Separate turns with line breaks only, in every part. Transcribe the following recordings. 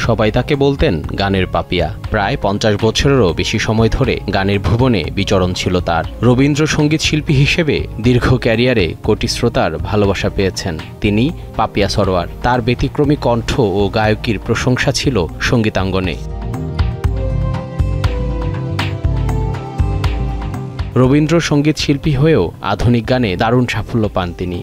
সবাই তাকে বলতেন গানের পাপিয়া। প্রায় 50 বছরেরও বেশি সময় ধরে গানের ভুবনে বিচরণ ছিল তার। রবীন্দ্রসঙ্গীত শিল্পী হিসেবে দীর্ঘ ক্যারিয়ারে কোটি শ্রোতার ভালোবাসা পেয়েছেন তিনি পাপিয়া সরোয়ার। তার ব্যতিক্রমী কণ্ঠ ও গায়কীর প্রশংসা ছিল সঙ্গীতাঙ্গনে। রবীন্দ্রসঙ্গীত শিল্পী হয়েও আধুনিক গানে দারুণ সাফল্য পান তিনি।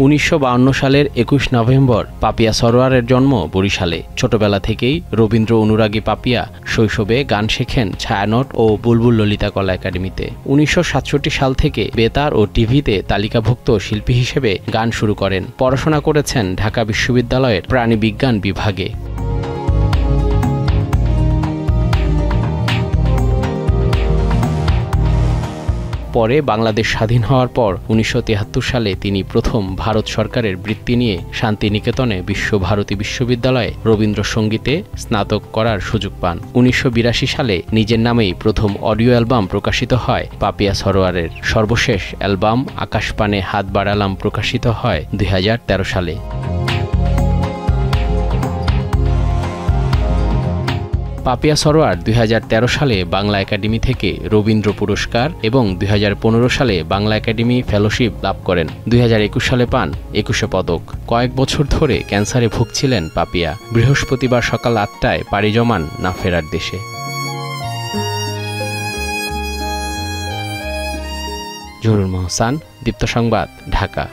1952 সালের 21 নভেম্বর পাপিয়া সরোয়ারের জন্ম বরিশালে। ছোটবেলা থেকেই রবীন্দ্র অনুরাগী পাপিয়া শৈশবে গান শেখেন ছায়ানট ও বুলবুল ললিতা কলা একাডেমিতে। 1967 সাল থেকে বেতার ও টিভিতে তালিকাভুক্ত শিল্পী হিসেবে গান শুরু করেন। পড়াশোনা করেছেন ঢাকা বিশ্ববিদ্যালয়ের প্রাণিবিজ্ঞান বিভাগে। পরে বাংলাদেশ স্বাধীন হওয়ার পর 1973 সালে তিনি প্রথম ভারত সরকারের বৃত্তি নিয়ে শান্তিনিকেতনে বিশ্বভারতী বিশ্ববিদ্যালয়ে রবীন্দ্রসঙ্গীতে স্নাতক করার সুযোগ পান। 1982 সালে নিজের নামেই প্রথম অডিও অ্যালবাম প্রকাশিত হয় পাপিয়া সরোয়ারের। সর্বশেষ অ্যালবাম আকাশপানে হাত বাড়ালাম প্রকাশিত হয় 2013 সালে। পাপিয়া সরোয়ার 2013 সালে বাংলা একাডেমি থেকে রবীন্দ্র পুরস্কার এবং 2015 সালে বাংলা একাডেমি ফেলোশিপ লাভ করেন। 2021 সালে পান 21 পদক। কয়েক বছর ধরে ক্যান্সারে ভুগছিলেন পাপিয়া। বৃহস্পতিবার সকাল 8টায় পাড়ি জমান না ফেরার দেশে। জহুরুল মোহসান, দীপ্ত সংবাদ, ঢাকা।